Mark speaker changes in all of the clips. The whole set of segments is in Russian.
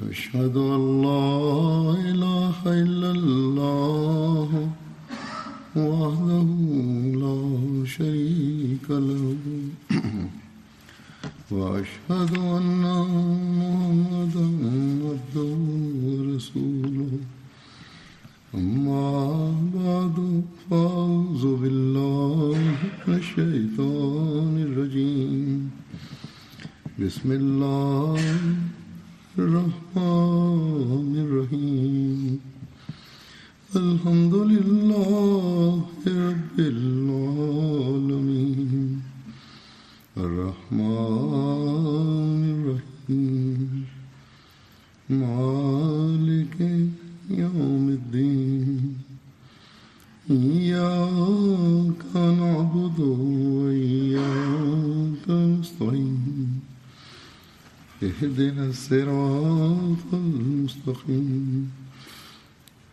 Speaker 1: أشهد أن لا إله إلا الله وحده لا شريك له وأشهد أن محمدا عبده ورسوله أما بعد فأعوذ بالله من الشيطان الرجيم بسم الله الرحمن الرحيم الحمد لله رب العالمين الرحمن الرحيم مالك يوم الدين إياك نعبد وإياك نستعين اهدنا الصراط المستقيم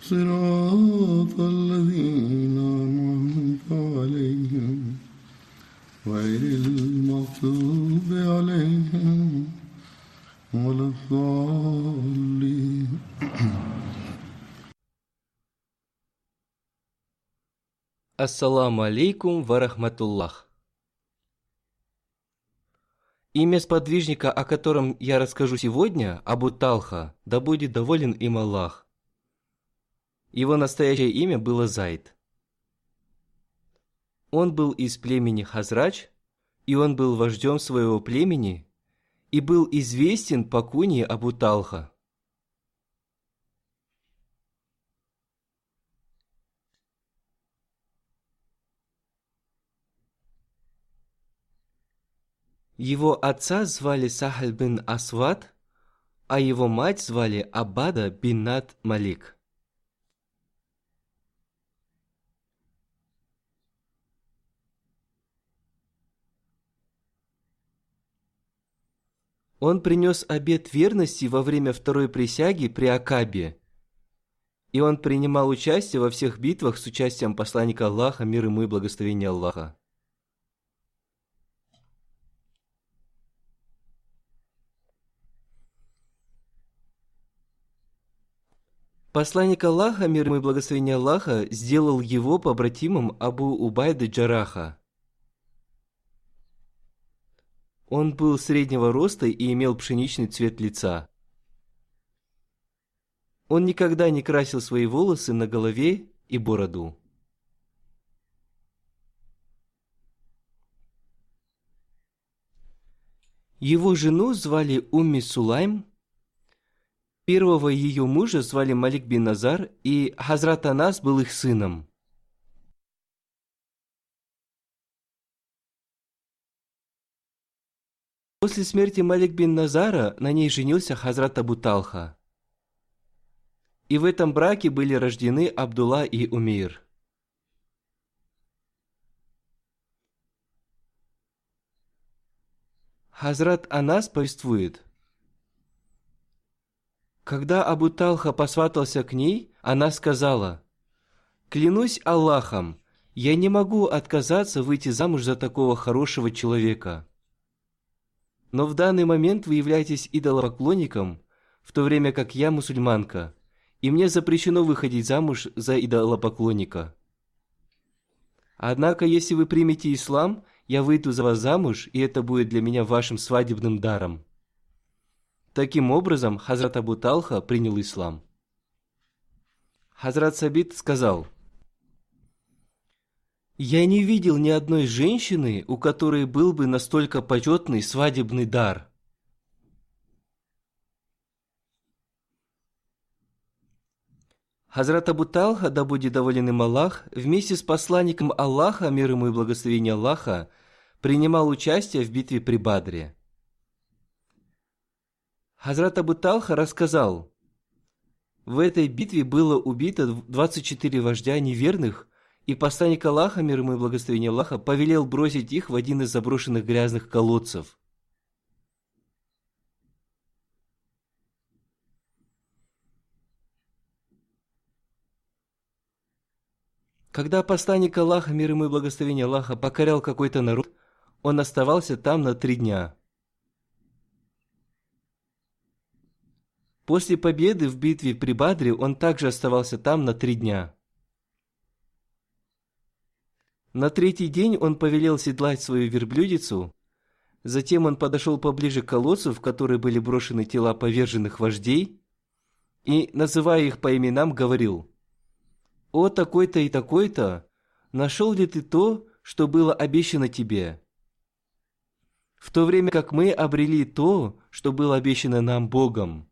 Speaker 1: صراط الذين أنعمت عليهم غير المغضوب عليهم ولا الضالين.
Speaker 2: Ассаламу алейкум ва рахматуллах. Имя сподвижника, о котором я расскажу сегодня, Абу Талха, да будет доволен им Аллах. Его настоящее имя было Зайд. Он был из племени Хазрач, и он был вождем своего племени, и был известен по кунье Абу Талха. Его отца звали Сахаль бин Асвад, а его мать звали Абада бинат Малик. Он принес обет верности во время второй присяги при Акабе, и он принимал участие во всех битвах с участием посланника Аллаха, мир ему и благословение Аллаха. Посланник Аллаха, мир ему и благословение Аллаха, сделал его побратимом Абу Убайды Джараха. Он был среднего роста и имел пшеничный цвет лица. Он никогда не красил свои волосы на голове и бороду. Его жену звали Умми Сулайм, первого ее мужа звали Малик бин Назар, и Хазрат Анас был их сыном. После смерти Малик бин Назара на ней женился Хазрат Абу Талха. И в этом браке были рождены Абдулла и Умейр. Хазрат Анас повествует: когда Абу Талха посватался к ней, она сказала: «Клянусь Аллахом, я не могу отказаться выйти замуж за такого хорошего человека. Но в данный момент вы являетесь идолопоклонником, в то время как я мусульманка, и мне запрещено выходить замуж за идолопоклонника. Однако, если вы примете ислам, я выйду за вас замуж, и это будет для меня вашим свадебным даром». Таким образом, Хазрат Абу Талха принял ислам. Хазрат Сабит сказал: «Я не видел ни одной женщины, у которой был бы настолько почетный свадебный дар». Хазрат Абу Талха, да будет доволен им Аллах, вместе с посланником Аллаха, мир ему и благословение Аллаха, принимал участие в битве при Бадре. Хазрат Абу Талха рассказал: в этой битве было убито 24 вождя неверных, и посланник Аллаха, мир ему и благословение Аллаха, повелел бросить их в один из заброшенных грязных колодцев. Когда посланник Аллаха, мир ему и благословение Аллаха, покорял какой-то народ, он оставался там на 3 дня. После победы в битве при Бадре он также оставался там на 3 дня. На 3-й день он повелел седлать свою верблюдицу. Затем он подошел поближе к колодцу, в который были брошены тела поверженных вождей, и, называя их по именам, говорил: «О, такой-то и такой-то, нашел ли ты то, что было обещано тебе? В то время как мы обрели то, что было обещано нам Богом».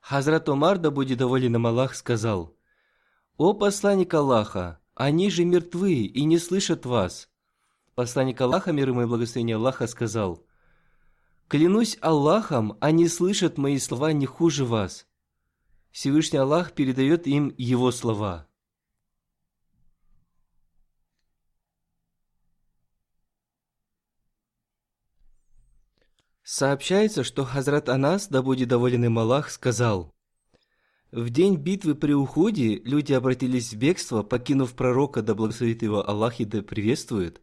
Speaker 2: Хазрат Омар, да будет доволен им Аллах, сказал: «О посланник Аллаха, они же мертвы и не слышат вас». Посланник Аллаха, мир ему и благословение Аллаха, сказал: «Клянусь Аллахом, они слышат мои слова не хуже вас». Всевышний Аллах передает им его слова. Сообщается, что Хазрат Анас, да будет доволен им Аллах, сказал: «В день битвы при Ухуде люди обратились в бегство, покинув пророка, да благословит его Аллах и да приветствует,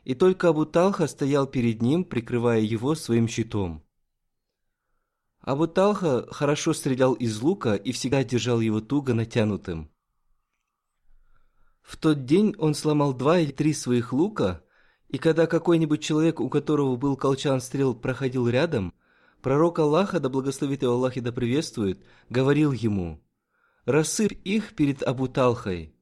Speaker 2: и только Абу Талха стоял перед ним, прикрывая его своим щитом. Абу Талха хорошо стрелял из лука и всегда держал его туго натянутым. В тот день он сломал 2 или 3 своих лука, и когда какой-нибудь человек, у которого был колчан стрел, проходил рядом, пророк Аллаха, да благословит его Аллах и да приветствует, говорил ему: «Рассыпь их перед Абу Талхой».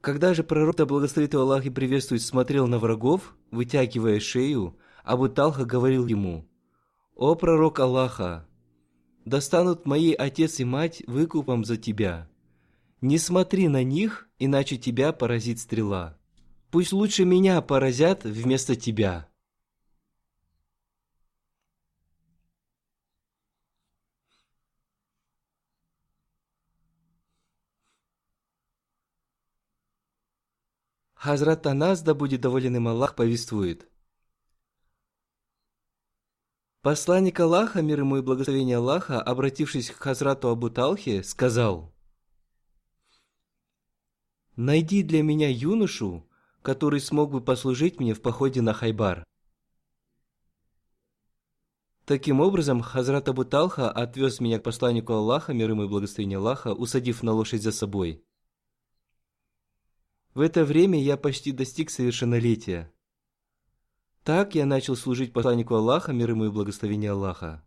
Speaker 2: Когда же пророк, да благословит его Аллах и приветствует, смотрел на врагов, вытягивая шею, Абу Талха говорил ему: «О пророк Аллаха, да станут мои отец и мать выкупом за тебя. Не смотри на них, иначе тебя поразит стрела. Пусть лучше меня поразят вместо тебя». Хазрат Анас, да будет доволен им Аллах, повествует: посланник Аллаха, мир ему и благословение Аллаха, обратившись к Хазрату Абу Талхе, сказал: «Найди для меня юношу, который смог бы послужить мне в походе на Хайбар». Таким образом, Хазрат Абу Талха отвез меня к посланнику Аллаха, мир ему и благословение Аллаха, усадив на лошадь за собой. В это время я почти достиг совершеннолетия. Так я начал служить посланнику Аллаха, мир ему и благословение Аллаха.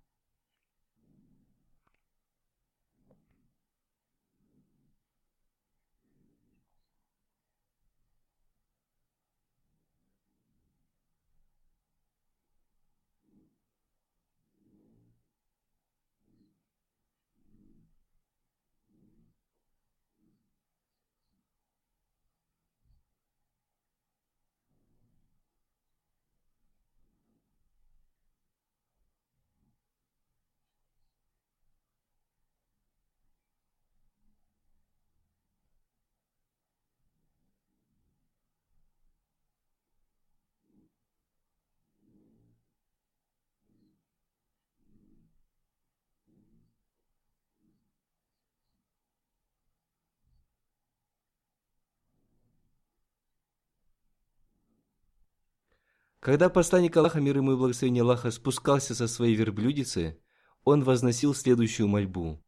Speaker 2: Когда посланник Аллаха, мир ему и благословение Аллаха, спускался со своей верблюдицы, он возносил следующую мольбу: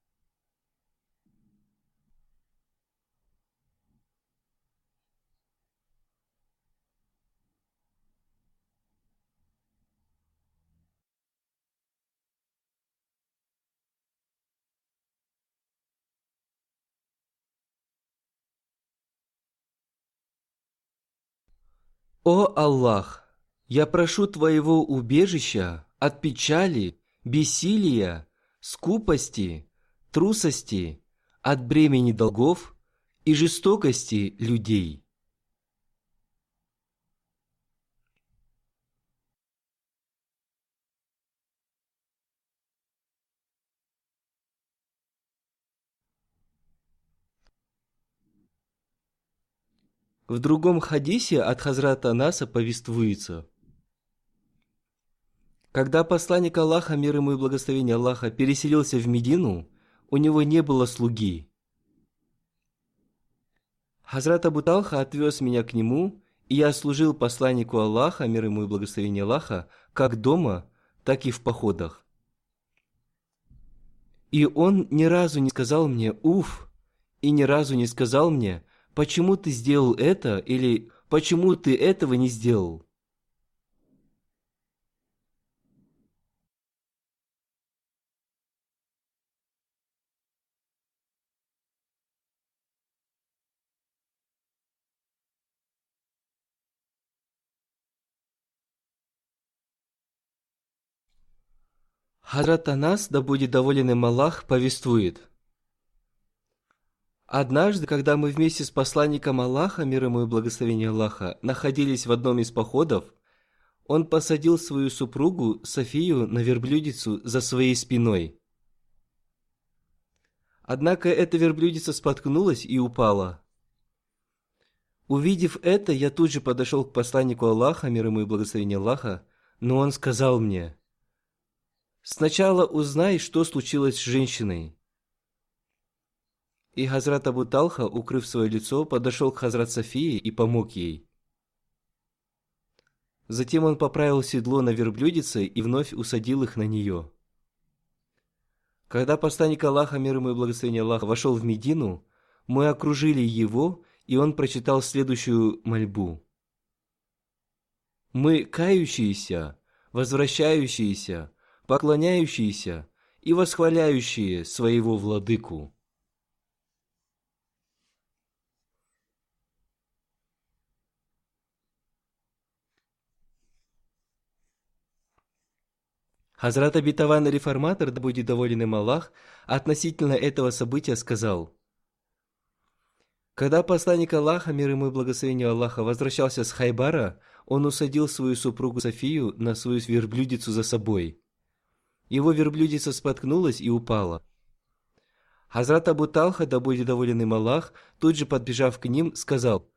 Speaker 2: «О Аллах, я прошу Твоего убежища от печали, бессилия, скупости, трусости, от бремени долгов и жестокости людей». В другом хадисе от Хазрата Анаса повествуется: когда посланник Аллаха, мир ему и благословение Аллаха, переселился в Медину, у него не было слуги. Хазрат Абу Талха отвез меня к нему, и я служил посланнику Аллаха, мир ему и благословение Аллаха, как дома, так и в походах. И он ни разу не сказал мне «уф», и ни разу не сказал мне «почему ты сделал это» или «почему ты этого не сделал». Хазрат Анас, да будет доволен им Аллах, повествует: однажды, когда мы вместе с посланником Аллаха, мир ему и благословение Аллаха, находились в одном из походов, он посадил свою супругу Софию на верблюдицу за своей спиной. Однако эта верблюдица споткнулась и упала. Увидев это, я тут же подошел к посланнику Аллаха, мир ему и благословение Аллаха, но он сказал мне: «Сначала узнай, что случилось с женщиной». И Хазрат Абу Талха, укрыв свое лицо, подошел к Хазрат Софии и помог ей. Затем он поправил седло на верблюдице и вновь усадил их на нее. Когда посланник Аллаха, мир ему и благословение Аллаха, вошел в Медину, мы окружили его, и он прочитал следующую мольбу: «Мы кающиеся, возвращающиеся, поклоняющиеся и восхваляющие своего владыку». Хазрат обетованный реформатор, да будет доволен им Аллах, относительно этого события сказал: когда посланник Аллаха, мир ему и благословение Аллаха, возвращался с Хайбара, он усадил свою супругу Софию на свою верблюдицу за собой. Его верблюдица споткнулась и упала. Хазрат Абу Талха, да будет доволен им Аллах, тут же подбежав к ним, сказал: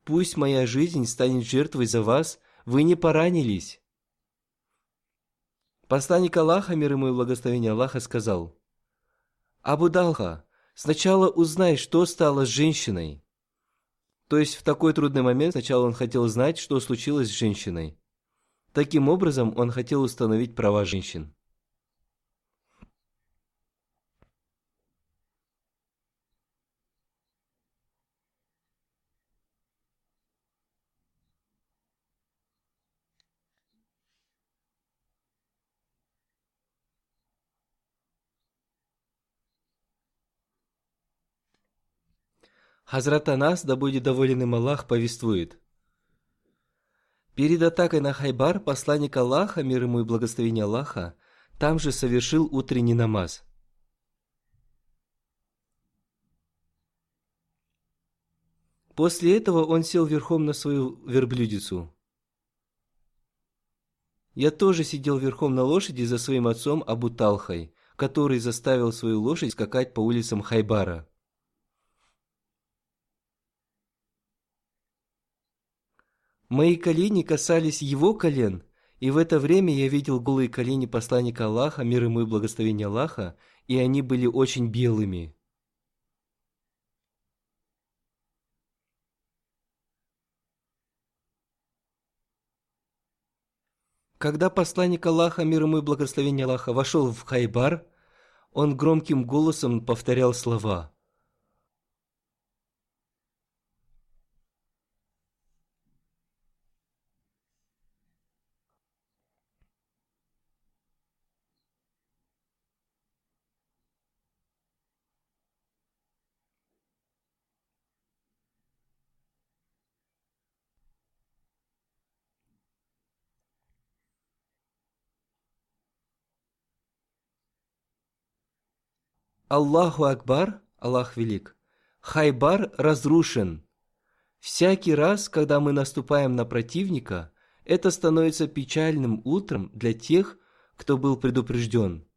Speaker 2: «Пусть моя жизнь станет жертвой за вас, вы не поранились». Посланник Аллаха, мир ему и благословение Аллаха, сказал: «Абу Талха, сначала узнай, что стало с женщиной». То есть в такой трудный момент сначала он хотел знать, что случилось с женщиной. Таким образом, он хотел установить права женщин. Хазрат Анас, да будет доволен им Аллах, повествует: перед атакой на Хайбар посланник Аллаха, мир ему и благословение Аллаха, там же совершил утренний намаз. После этого он сел верхом на свою верблюдицу. Я тоже сидел верхом на лошади за своим отцом Абу Талхой, который заставил свою лошадь скакать по улицам Хайбара. Мои колени касались его колен, и в это время я видел голые колени посланника Аллаха, мир ему и благословение Аллаха, и они были очень белыми. Когда посланник Аллаха, мир ему и благословение Аллаха, вошел в Хайбар, он громким голосом повторял слова: «Аллаху Акбар, Аллах велик, Хайбар разрушен. Всякий раз, когда мы наступаем на противника, это становится печальным утром для тех, кто был предупрежден».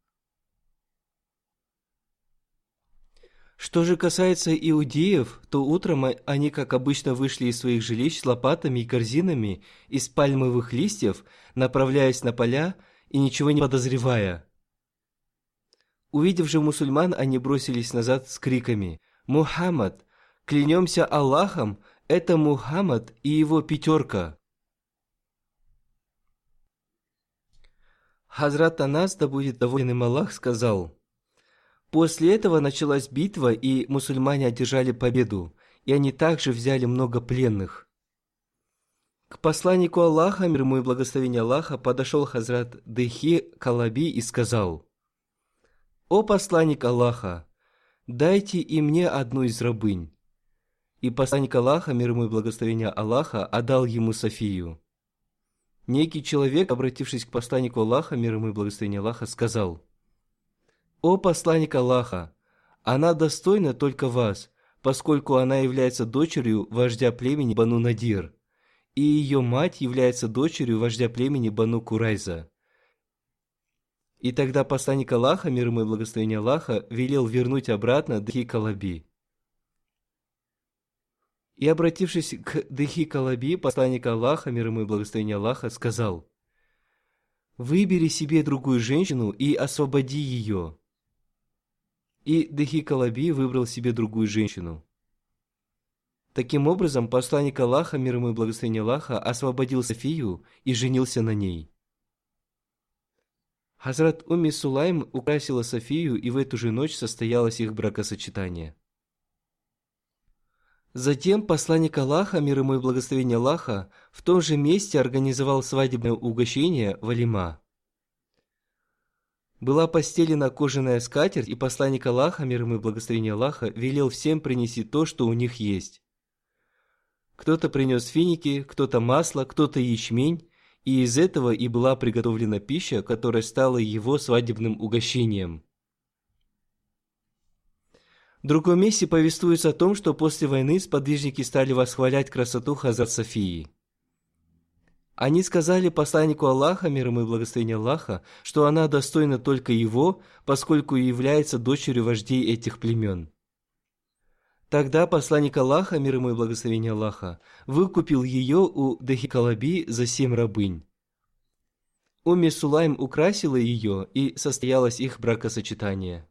Speaker 2: Что же касается иудеев, то утром они, как обычно, вышли из своих жилищ с лопатами и корзинами из пальмовых листьев, направляясь на поля и ничего не подозревая. Увидев же мусульман, они бросились назад с криками: «Мухаммад! Клянемся Аллахом, это Мухаммад и его пятерка!» Хазрат Анас, да будет доволен им Аллах, сказал: «После этого началась битва, и мусульмане одержали победу, и они также взяли много пленных». К посланнику Аллаха, мир ему и благословение Аллаха, подошел Хазрат Дихи Калаби и сказал: «О посланник Аллаха, дайте и мне одну из рабынь». И посланник Аллаха, мир ему и благословение Аллаха, отдал ему Софию. Некий человек, обратившись к посланнику Аллаха, мир ему и благословение Аллаха, сказал: «О посланник Аллаха, она достойна только вас, поскольку она является дочерью вождя племени Бану Надир, и ее мать является дочерью вождя племени Бану Курайза». И тогда посланник Аллаха, мир ему и благословение Аллаха, велел вернуть обратно Дхи Калаби. И, обратившись к Дхи Калаби, посланник Аллаха, мир ему и благословение Аллаха, сказал: «Выбери себе другую женщину и освободи ее». И Дхи Калаби выбрал себе другую женщину. Таким образом, посланник Аллаха, мир ему и благословение Аллаха, освободил Софию и женился на ней. Хазрат Умми Сулайм украсила Софию, и в эту же ночь состоялось их бракосочетание. Затем посланник Аллаха, мир ему и благословение Аллаха, в том же месте организовал свадебное угощение валима. Была постелена кожаная скатерть, и посланник Аллаха, мир ему и благословение Аллаха, велел всем принести то, что у них есть. Кто-то принес финики, кто-то масло, кто-то ячмень, и из этого и была приготовлена пища, которая стала его свадебным угощением. В другом месте повествуется о том, что после войны сподвижники стали восхвалять красоту Хазрат Софии. Они сказали посланнику Аллаха, мир ему и благословение Аллаха, что она достойна только его, поскольку является дочерью вождей этих племен. Тогда посланник Аллаха, мир ему и благословение Аллаха, выкупил ее у Дхи Калаби за 7 рабынь. Умми Сулайм украсила ее, и состоялось их бракосочетание.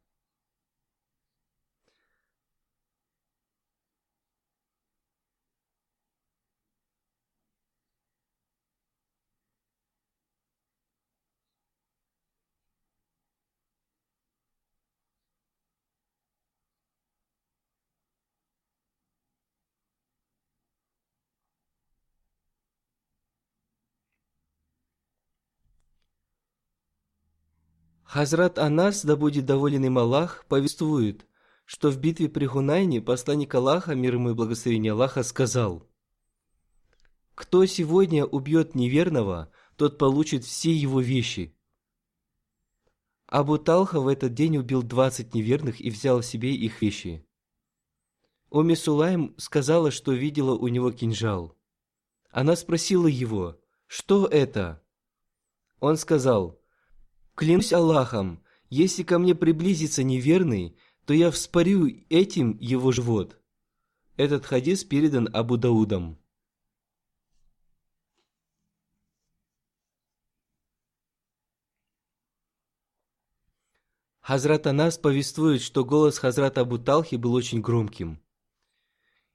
Speaker 2: Хазрат Анас, да будет доволен им Аллах, повествует, что в битве при Хунайне посланник Аллаха, мир ему и благословение Аллаха, сказал: «Кто сегодня убьет неверного, тот получит все его вещи». Абу Талха в этот день убил 20 неверных и взял себе их вещи. Умми Сулайм сказала, что видела у него кинжал. Она спросила его: «Что это?» Он сказал: «Клянусь Аллахом, если ко мне приблизится неверный, то я вспорю этим его живот». Этот хадис передан Абу Даудом. Хазрат Анас повествует, что голос Хазрата Абу Талхи был очень громким.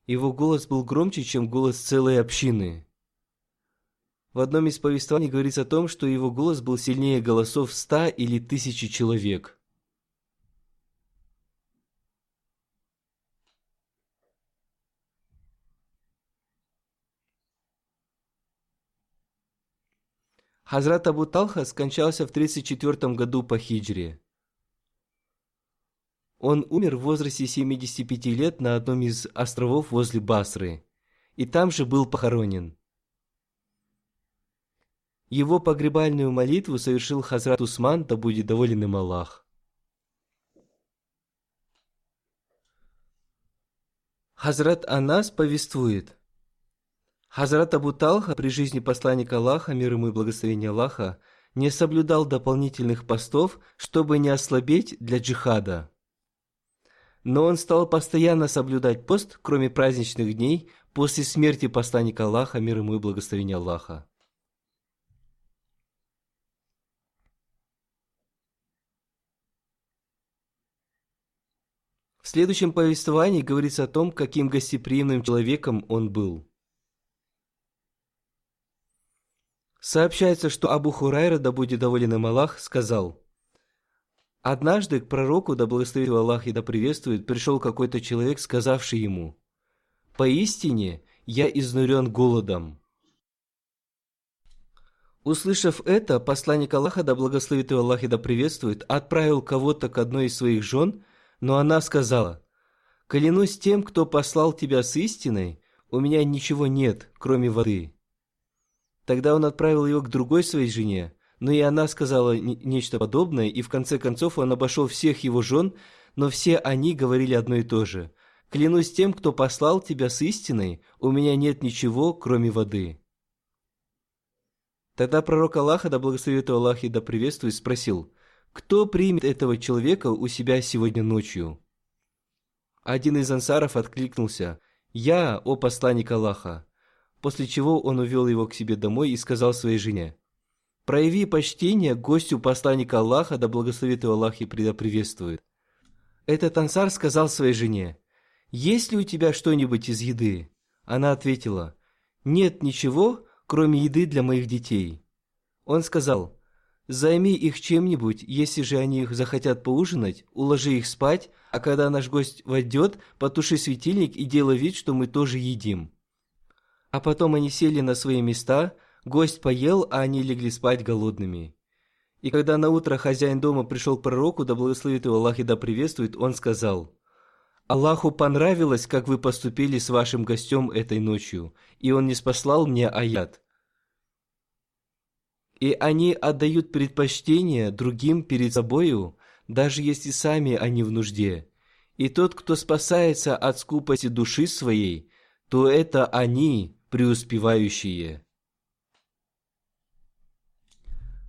Speaker 2: Его голос был громче, чем голос целой общины. В одном из повествований говорится о том, что его голос был сильнее голосов 100 или 1000 человек. Хазрат Абу Талха скончался в 34 году по хиджре. Он умер в возрасте 75 лет на одном из островов возле Басры, и там же был похоронен. Его погребальную молитву совершил Хазрат Усман, да будет доволен им Аллах. Хазрат Анас повествует: Хазрат Абу Талха при жизни посланника Аллаха, мир ему и благословение Аллаха, не соблюдал дополнительных постов, чтобы не ослабеть для джихада. Но он стал постоянно соблюдать пост, кроме праздничных дней, после смерти посланника Аллаха, мир ему и благословение Аллаха. В следующем повествовании говорится о том, каким гостеприимным человеком он был. Сообщается, что Абу Хурайра, да будет доволен им Аллах, сказал: однажды к пророку, да благословит его Аллах и да приветствует, пришел какой-то человек, сказавший ему: «Поистине, я изнурен голодом». Услышав это, посланник Аллаха, да благословит его Аллах и да приветствует, отправил кого-то к одной из своих жен, но она сказала: «Клянусь тем, кто послал тебя с истиной, у меня ничего нет, кроме воды». Тогда он отправил его к другой своей жене, но и она сказала нечто подобное, и в конце концов он обошел всех его жен, но все они говорили одно и то же: «Клянусь тем, кто послал тебя с истиной, у меня нет ничего, кроме воды». Тогда пророк Аллаха, да благословит его Аллах и да приветствует, спросил: «Кто примет этого человека у себя сегодня ночью?» Один из ансаров откликнулся: «Я, о посланник Аллаха», после чего он увел его к себе домой и сказал своей жене: «Прояви почтение гостю посланника Аллаха, да благословит его Аллах и да приветствует». Этот ансар сказал своей жене: «Есть ли у тебя что-нибудь из еды?» Она ответила: «Нет ничего, кроме еды для моих детей». Он сказал: «Займи их чем-нибудь, если же они захотят поужинать, уложи их спать, а когда наш гость войдет, потуши светильник и делай вид, что мы тоже едим». А потом они сели на свои места, гость поел, а они легли спать голодными. И когда наутро хозяин дома пришел к пророку, да благословит его Аллах и да приветствует, он сказал: «Аллаху понравилось, как вы поступили с вашим гостем этой ночью, и он ниспослал мне аят. И они отдают предпочтение другим перед собою, даже если сами они в нужде. И тот, кто спасается от скупости души своей, то это они, преуспевающие».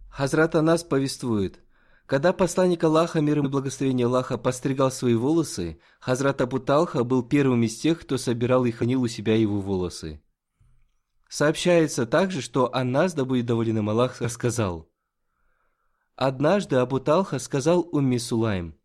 Speaker 2: Хазрат Анас повествует: когда посланник Аллаха, мир ему и благословение Аллаха, постригал свои волосы, Хазрат Абу Талха был первым из тех, кто собирал и хранил у себя его волосы. Сообщается также, что Анас, да будет доволен им Аллах, рассказал: однажды Абу Талха сказал Умми Сулайм: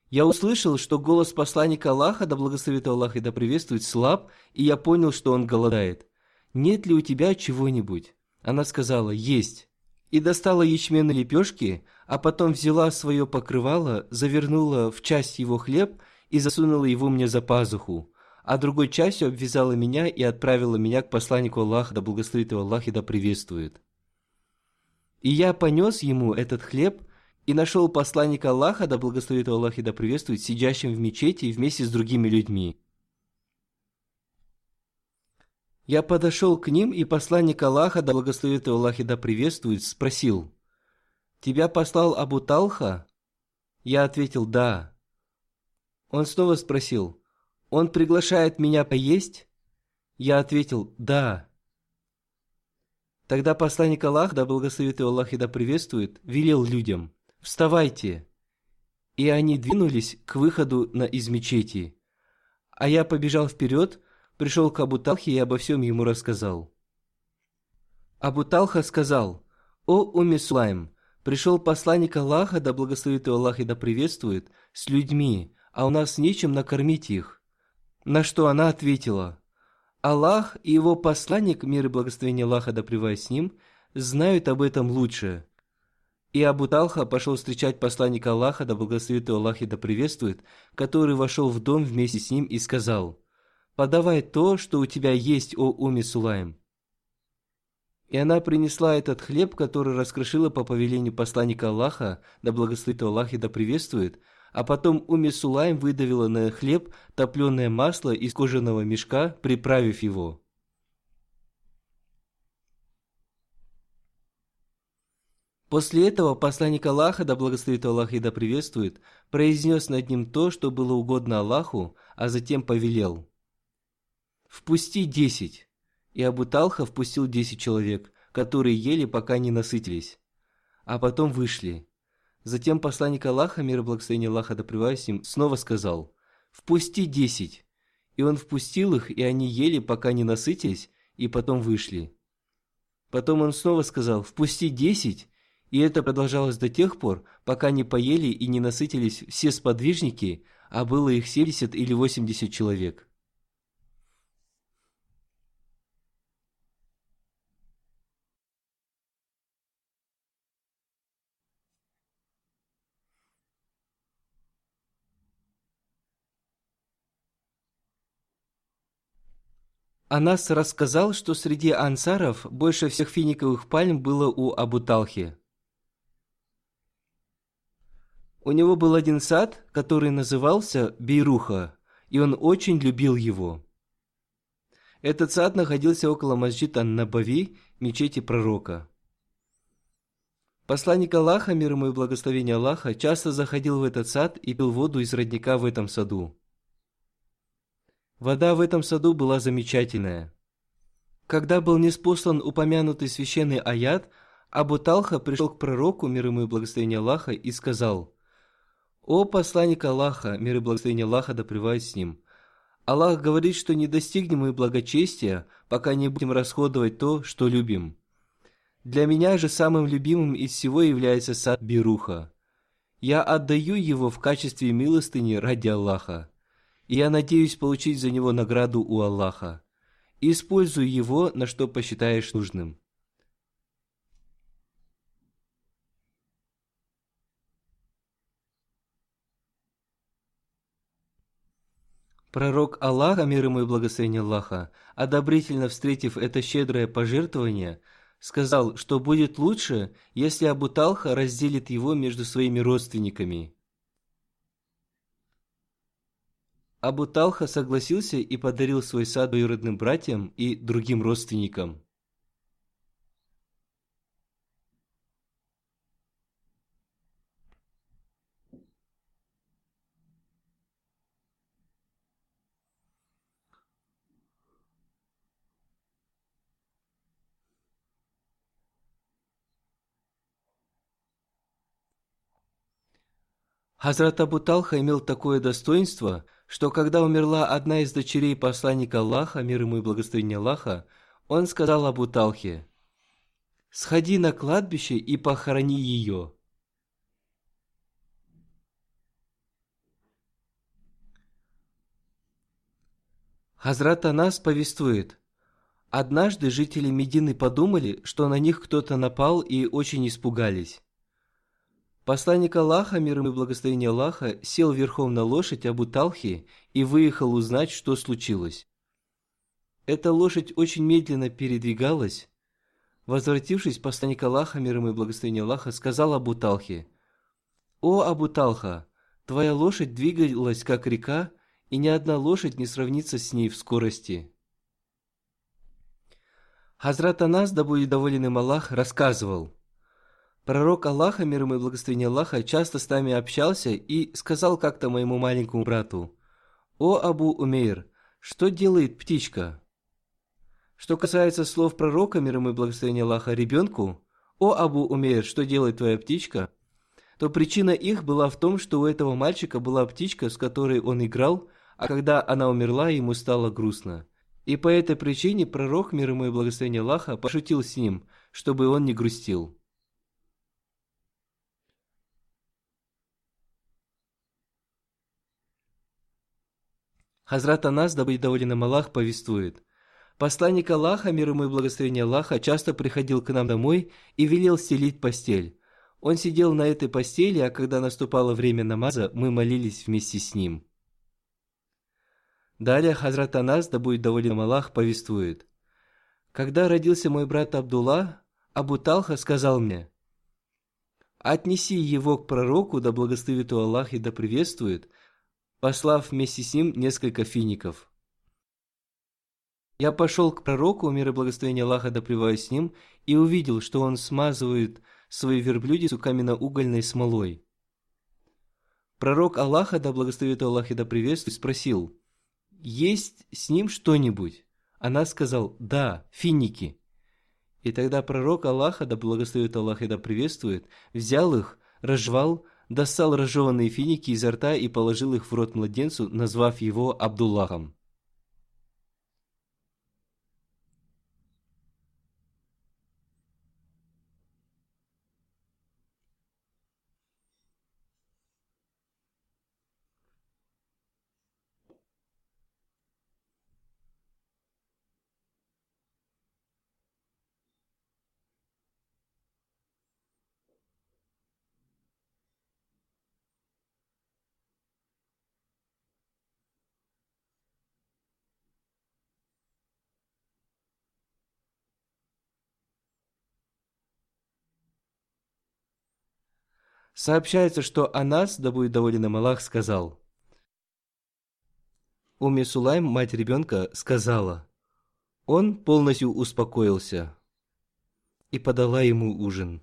Speaker 2: «Я услышал, что голос посланника Аллаха, да благословит Аллах и да приветствует, слаб, и я понял, что он голодает. Нет ли у тебя чего-нибудь?» Она сказала: «Есть». И достала ячменные лепешки, а потом взяла свое покрывало, завернула в часть его хлеб и засунула его мне за пазуху, а другой частью обвязала меня и отправила меня к посланнику Аллаха, да благословит его Аллах и да приветствует. И я понес ему этот хлеб и нашел посланника Аллаха, да благословит его Аллах и да приветствует, сидящим в мечети вместе с другими людьми. Я подошел к ним, и посланник Аллаха, да благословит его Аллах и да приветствует, спросил: «Тебя послал Абу Талха?» Я ответил: «Да». Он снова спросил: «Он приглашает меня поесть?» Я ответил: «Да». Тогда посланник Аллаха, да благословит его Аллах и да приветствует, велел людям: «Вставайте!» И они двинулись к выходу из мечети. А я побежал вперед, пришел к Абу Талхе и обо всем ему рассказал. Абу Талха сказал: «О Умми Сулайм, пришел посланник Аллаха, да благословит его Аллах и да приветствует, с людьми, а у нас нечем накормить их». На что она ответила: «Аллах и его посланник, мир и благословение Аллаха да пребывает с ним, знают об этом лучше». И Абу Талха пошел встречать посланника Аллаха, да благословит его Аллах и да приветствует, который вошел в дом вместе с ним и сказал: «Подавай то, что у тебя есть, о Умми Сулайм». И она принесла этот хлеб, который раскрошила по повелению посланника Аллаха, да благословит его Аллах и да приветствует, а потом Умми Сулайм выдавила на хлеб топленое масло из кожаного мешка, приправив его. После этого посланник Аллаха, да благословит его Аллах и да приветствует, произнес над ним то, что было угодно Аллаху, а затем повелел: «Впусти 10». И Абу Талха впустил 10 человек, которые ели, пока не насытились, а потом вышли. Затем посланник Аллаха, мир и благословение Аллаха да пребывает с ним, снова сказал: «Впусти 10». И он впустил их, и они ели, пока не насытились, и потом вышли. Потом он снова сказал: «Впусти 10». И это продолжалось до тех пор, пока не поели и не насытились все сподвижники, а было их 70 или 80 человек. Анас рассказал, что среди ансаров больше всех финиковых пальм было у Абу Талхи. У него был один сад, который назывался Бейруха, и он очень любил его. Этот сад находился около масджид ан-Набави, мечети пророка. Посланник Аллаха, мир ему и благословение Аллаха, часто заходил в этот сад и пил воду из родника в этом саду. Вода в этом саду была замечательная. Когда был ниспослан упомянутый священный аят, Абу Талха пришел к пророку, мир ему и благословение Аллаха, и сказал: «О посланник Аллаха, мир и благословение Аллаха да пребывает с ним, Аллах говорит, что не достигнем мы благочестия, пока не будем расходовать то, что любим. Для меня же самым любимым из всего является сад Бируха. Я отдаю его в качестве милостыни ради Аллаха, и я надеюсь получить за него награду у Аллаха. Используй его, на что посчитаешь нужным». Пророк Аллаха, мир ему и благословение Аллаха, одобрительно встретив это щедрое пожертвование, сказал, что будет лучше, если Абу Талха разделит его между своими родственниками. Абу Талха согласился и подарил свой сад двоюродным братьям и другим родственникам. Хазрат Абу Талха имел такое достоинство, что когда умерла одна из дочерей посланника Аллаха, мир ему и благословение Аллаха, он сказал Абу Талхе: «Сходи на кладбище и похорони ее». Хазрат Анас повествует: однажды жители Медины подумали, что на них кто-то напал, и очень испугались. Посланник Аллаха, мир ему и благословение Аллаха, сел верхом на лошадь Абу Талхи и выехал узнать, что случилось. Эта лошадь очень медленно передвигалась. Возвратившись, посланник Аллаха, мир ему и благословение Аллаха, сказал Абу Талхе: «О Абу Талха, твоя лошадь двигалась как река, и ни одна лошадь не сравнится с ней в скорости». Хазрат Анас, да будет доволен им Аллах, рассказывал: пророк Аллаха, мир ему и благословение Аллаха, часто с нами общался и сказал как-то моему маленькому брату: «О Абу Умейр, что делает птичка?» Что касается слов пророка, мир ему и благословение Аллаха, ребенку: «О Абу Умейр, что делает твоя птичка?», то причина их была в том, что у этого мальчика была птичка, с которой он играл, а когда она умерла, ему стало грустно. И по этой причине пророк, мир ему и благословение Аллаха, пошутил с ним, чтобы он не грустил. Хазрат Анас, да будет доволен им Аллах, повествует: посланник Аллаха, мир ему и благословение Аллаха, часто приходил к нам домой и велел стелить постель. Он сидел на этой постели, а когда наступало время намаза, мы молились вместе с ним. Далее Хазрат Анас, да будет доволен им Аллах, повествует: когда родился мой брат Абдулла, Абу Талха сказал мне: «Отнеси его к пророку, да благословит его Аллах и да приветствует», послав вместе с ним несколько фиников. Я пошел к пророку, мир и благословение Аллаха да пребывает с ним, и увидел, что он смазывает свою верблюдицу каменноугольной смолой. Пророк Аллаха, да благословит его Аллах и да приветствует, спросил: «Есть с ним что-нибудь?» Она сказал: «Да, финики». И тогда пророк Аллаха, да благословит Аллах и да приветствует, взял их, разжевал, достал разжеванные финики изо рта и положил их в рот младенцу, назвав его Абдуллахом. Сообщается, что Анас, да будет доволен им Аллах, сказал: Умми Сулайм, мать ребенка, сказала: он полностью успокоился и подала ему ужин.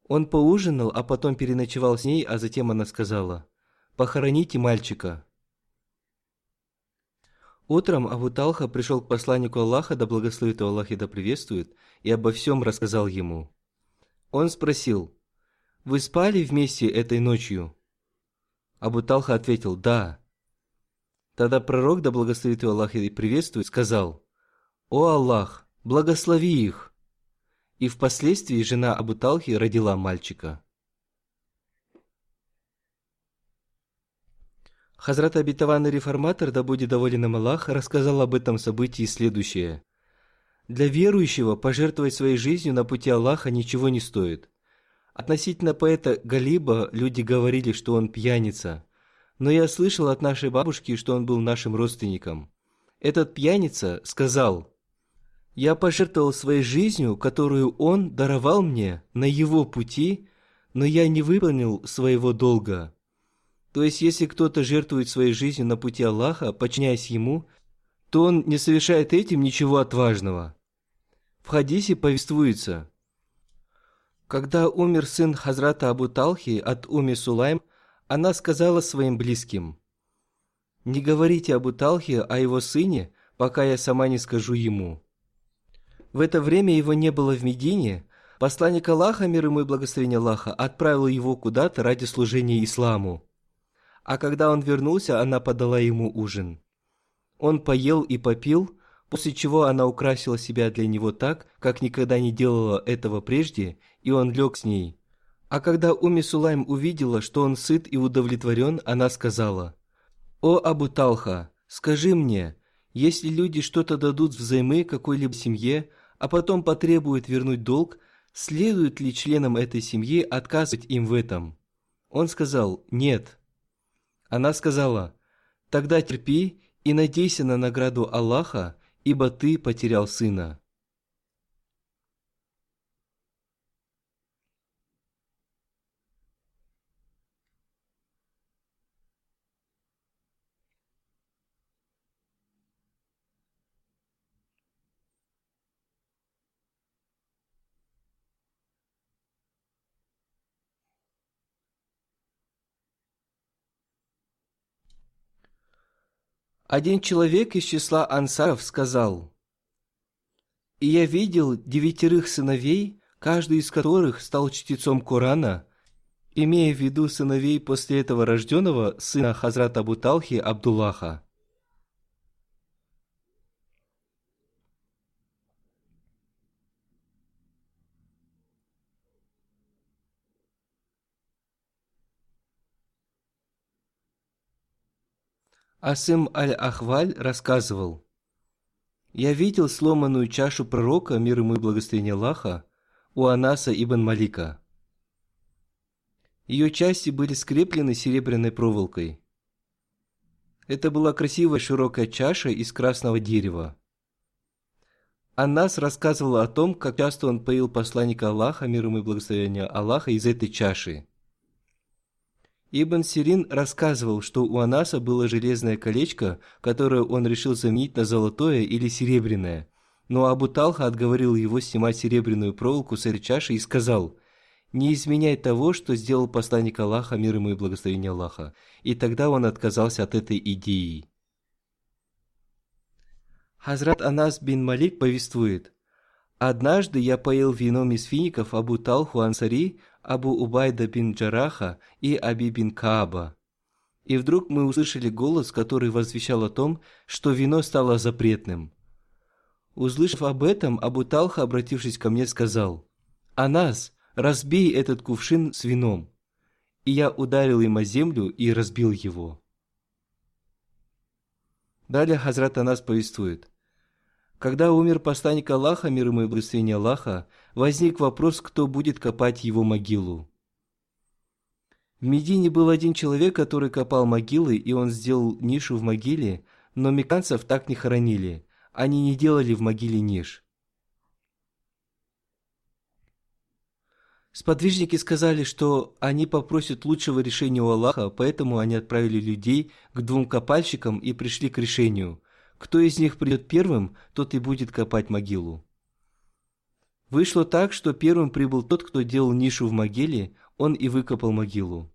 Speaker 2: Он поужинал, а потом переночевал с ней, а затем она сказала: похороните мальчика. Утром Абу Талха пришел к посланнику Аллаха, да благословит его Аллах и да приветствует, и обо всем рассказал ему. Он спросил: вы спали вместе этой ночью? Абу Талха ответил: да. Тогда пророк, да благословит его Аллах и приветствует, сказал: о Аллах, благослови их. И впоследствии жена Абу Талхи родила мальчика. Хазрат обетованный реформатор, да будет доволен им Аллах, рассказал об этом событии следующее. Для верующего пожертвовать своей жизнью на пути Аллаха ничего не стоит. Относительно поэта Галиба люди говорили, что он пьяница. Но я слышал от нашей бабушки, что он был нашим родственником. Этот пьяница сказал: я пожертвовал своей жизнью, которую он даровал мне на его пути, но я не выполнил своего долга. То есть, если кто-то жертвует своей жизнью на пути Аллаха, подчиняясь ему, то он не совершает этим ничего отважного. В хадисе повествуется: когда умер сын Хазрата Абу Талхи от Умми Сулайм, она сказала своим близким: не говорите Абу Талхе о его сыне, пока я сама не скажу ему. В это время его не было в Медине. Посланник Аллаха, мир ему и благословение Аллаха, отправил его куда-то ради служения исламу. А когда он вернулся, она подала ему ужин. Он поел и попил, после чего она украсила себя для него так, как никогда не делала этого прежде, и он лег с ней. А когда Умми Сулайм увидела, что он сыт и удовлетворен, она сказала: «О Абу Талха, скажи мне, если люди что-то дадут взаймы какой-либо семье, а потом потребуют вернуть долг, следует ли членам этой семьи отказывать им в этом?» Он сказал: «Нет». Она сказала: «Тогда терпи и надейся на награду Аллаха, ибо ты потерял сына». Один человек из числа ансаров сказал: «И я видел 9 сыновей, каждый из которых стал чтецом Корана, имея в виду сыновей после этого рожденного сына Хазрата Абу Талхи Абдуллаха». Асым аль-Ахваль рассказывал: «Я видел сломанную чашу пророка, мир ему и благословение Аллаха, у Анаса ибн Малика. Ее части были скреплены серебряной проволокой. Это была красивая широкая чаша из красного дерева. Анас рассказывал о том, как часто он поил посланника Аллаха, мир ему и благословение Аллаха, из этой чаши. Ибн Сирин рассказывал, что у Анаса было железное колечко, которое он решил заменить на золотое или серебряное, но Абу Талха отговорил его снимать серебряную проволоку с этой чаши и сказал: «Не изменяй того, что сделал посланник Аллаха, мир ему и благословение Аллаха». И тогда он отказался от этой идеи. Хазрат Анас бин Малик повествует: Однажды я поел вином из фиников Абу Талху Ансари, Абу Убайда бин Джараха и Аби бин Кааба. И вдруг мы услышали голос, который возвещал о том, что вино стало запретным. Услышав об этом, Абу Талха, обратившись ко мне, сказал: «Анас, разбей этот кувшин с вином». И я ударил им о землю и разбил его. Далее Хазрат Анас повествует: когда умер посланник Аллаха, мир ему и благословение Аллаха, возник вопрос, кто будет копать его могилу. В Медине был один человек, который копал могилы, и он сделал нишу в могиле, но мекканцев так не хоронили, они не делали в могиле ниш. Сподвижники сказали, что они попросят лучшего решения у Аллаха, поэтому они отправили людей к двум копальщикам и пришли к решению: кто из них придет первым, тот и будет копать могилу. Вышло так, что первым прибыл тот, кто делал нишу в могиле, он и выкопал могилу.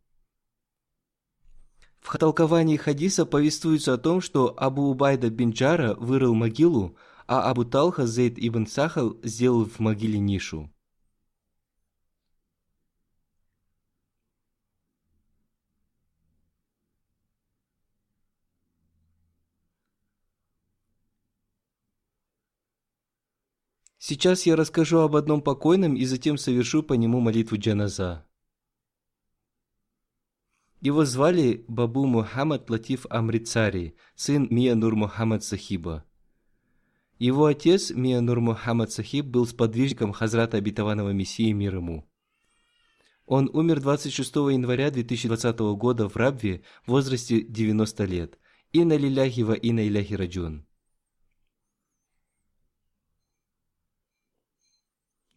Speaker 2: В толковании хадиса повествуется о том, что Абу Убайда бин Джара вырыл могилу, а Абу Талха Зейд ибн Сахал сделал в могиле нишу. Сейчас я расскажу об одном покойном и затем совершу по нему молитву джаназа. Его звали Бабу Мухаммад Латиф Амрицари, сын Мия Нур Мухаммад Сахиба. Его отец Мия Нур Мухаммад Сахиб был сподвижником Хазрата Обетованного Мессии, мир ему. Он умер 26 января 2020 года в Рабве в возрасте 90 лет. Инна лилляхи ва инна иляхи раджун.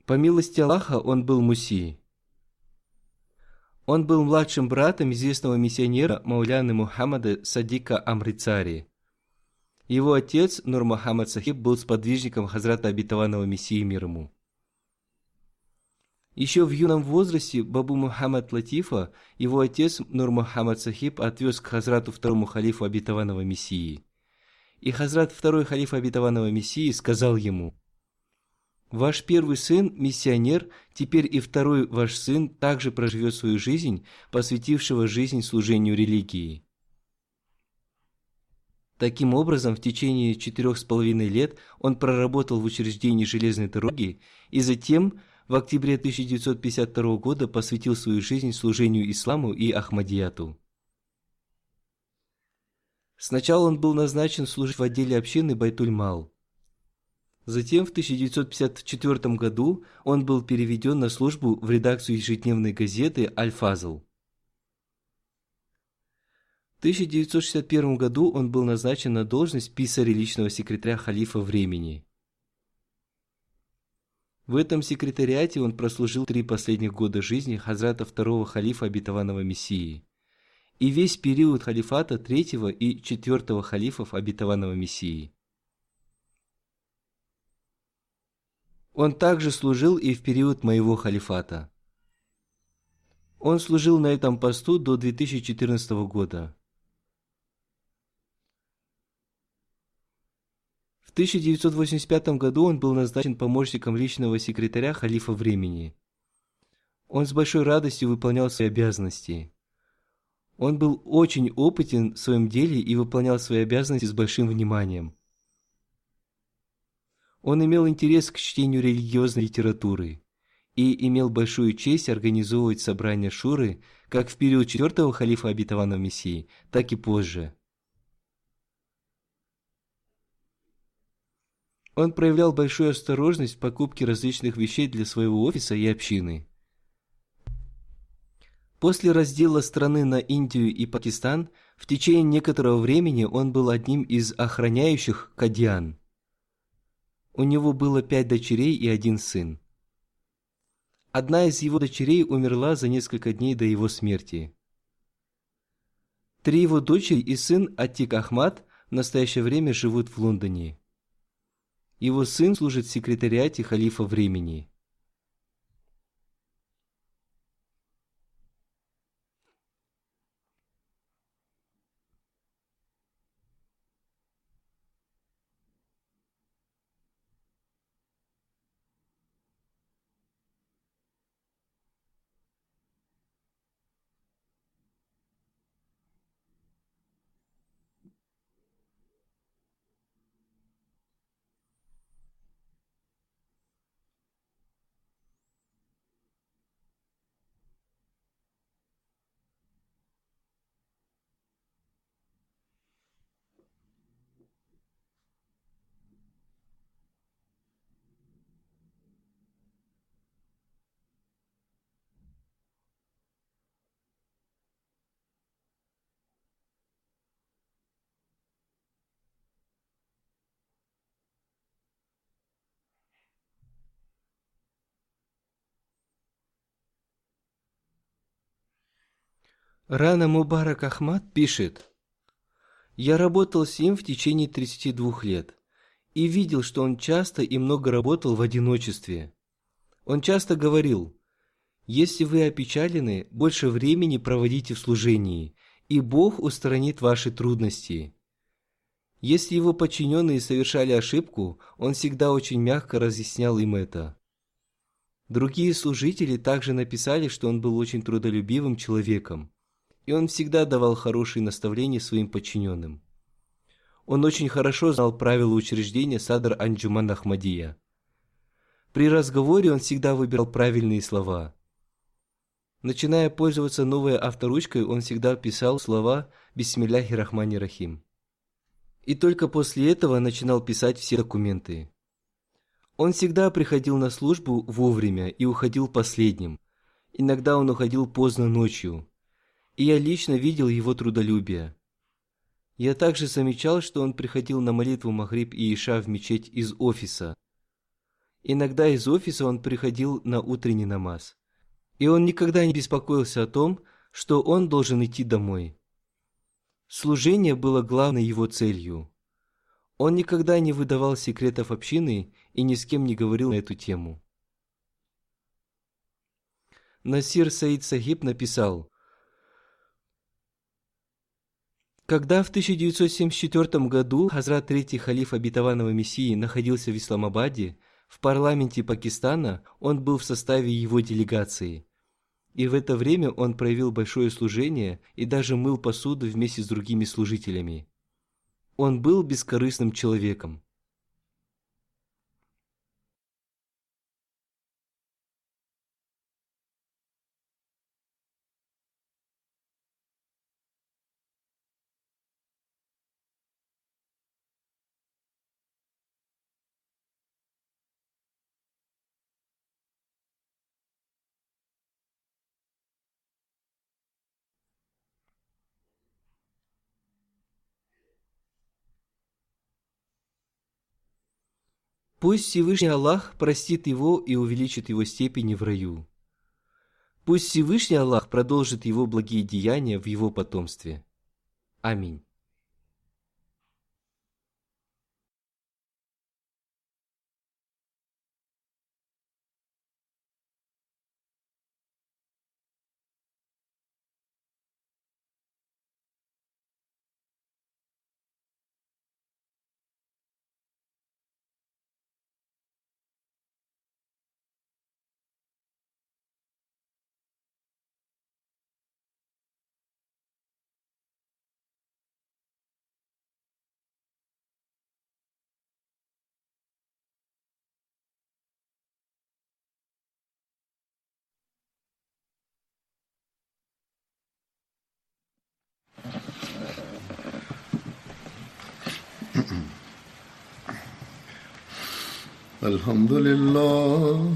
Speaker 2: По милости Аллаха он был муси. Он был младшим братом известного миссионера Мауляны Мухаммада Садика Амрицари. Его отец Нур Мухаммад Сахиб был сподвижником Хазрата Обетованного Мессии, мир ему. Еще в юном возрасте Бабу Мухаммад Латифа его отец Нур Мухаммад Сахиб отвез к Хазрату второму халифу Обетованного Мессии. И Хазрат второй халиф Обетованного Мессии сказал ему: «Ваш первый сын, миссионер, теперь и второй ваш сын также проживет свою жизнь, посвятившего жизнь служению религии». Таким образом, в течение 4,5 лет он проработал в учреждении железной дороги и затем в октябре 1952 года посвятил свою жизнь служению исламу и Ахмадияту. Сначала он был назначен служить в отделе общины Байтуль-Мал. Затем в 1954 году он был переведен на службу в редакцию ежедневной газеты «Аль-Фазл». В 1961 году он был назначен на должность писаря личного секретаря халифа времени. В этом секретариате он прослужил 3 последних года жизни Хазрата второго халифа Обетованного Мессии и весь период халифата 3-го и 4-го халифов Обетованного Мессии. Он также служил и в период моего халифата. Он служил на этом посту до 2014 года. В 1985 году он был назначен помощником личного секретаря халифа времени. Он с большой радостью выполнял свои обязанности. Он был очень опытен в своем деле и выполнял свои обязанности с большим вниманием. Он имел интерес к чтению религиозной литературы и имел большую честь организовывать собрания шуры как в период 4-го халифа Обетованного Мессии, так и позже. Он проявлял большую осторожность в покупке различных вещей для своего офиса и общины. После раздела страны на Индию и Пакистан в течение некоторого времени он был одним из охраняющих Кадьян. У него было 5 дочерей и 1 сын. Одна из его дочерей умерла за несколько дней до его смерти. 3 его дочери и сын Атик Ахмад в настоящее время живут в Лондоне. Его сын служит в секретариате халифа времени. Рана Мубарак Ахмад пишет: «Я работал с ним в течение 32 лет и видел, что он часто и много работал в одиночестве. Он часто говорил: если вы опечалены, больше времени проводите в служении, и Бог устранит ваши трудности. Если его подчиненные совершали ошибку, он всегда очень мягко разъяснял им это». Другие служители также написали, что он был очень трудолюбивым человеком, и он всегда давал хорошие наставления своим подчиненным. Он очень хорошо знал правила учреждения Садр Анджуман Ахмадия. При разговоре он всегда выбирал правильные слова. Начиная пользоваться новой авторучкой, он всегда писал слова «Бисмилляхи рахмани рахим». И только после этого начинал писать все документы. Он всегда приходил на службу вовремя и уходил последним. Иногда он уходил поздно ночью. И я лично видел его трудолюбие. Я также замечал, что он приходил на молитву Магриб и Иша в мечеть из офиса. Иногда из офиса он приходил на утренний намаз. И он никогда не беспокоился о том, что он должен идти домой. Служение было главной его целью. Он никогда не выдавал секретов общины и ни с кем не говорил на эту тему. Насир Саид Сахиб написал: когда в 1974 году Хазрат Третий халиф обетованного Мессии находился в Исламабаде, в парламенте Пакистана он был в составе его делегации. И в это время он проявил большое служение и даже мыл посуду вместе с другими служителями. Он был бескорыстным человеком. Пусть Всевышний Аллах простит его и увеличит его степени в раю. Пусть Всевышний Аллах продолжит его благие деяния в его потомстве. Аминь.
Speaker 1: الحمد لله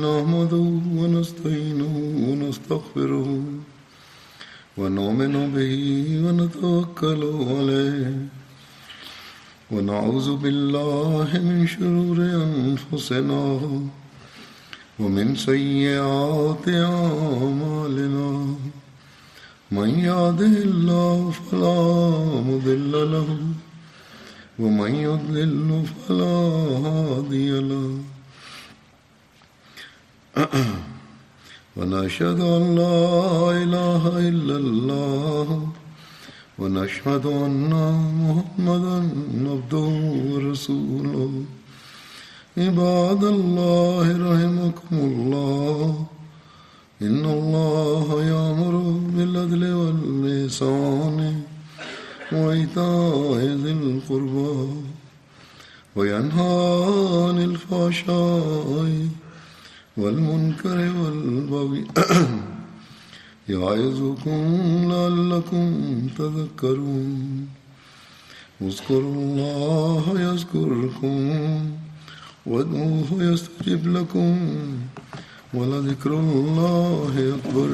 Speaker 1: نحمده ونستعينه ونستغفره ونؤمن به ونتوكل عليه ونعوذ بالله من شرور أنفسنا ومن سيئات أعمالنا من يهده الله فلا مضل له ومن يضلل فلا هادي له ونشهد أن لا إله إلا الله ونشهد أن محمدا عبده ورسوله عباد الله رحمكم الله إن الله يأمر بالعدل والإحسان وإيتاء ذي القربى وينهى عن الفحشاء والمنكر والبغي يعظكم لعلكم تذكرون اذكروا الله يذكركم وادعوه يستجب لكم ولذكر الله أكبر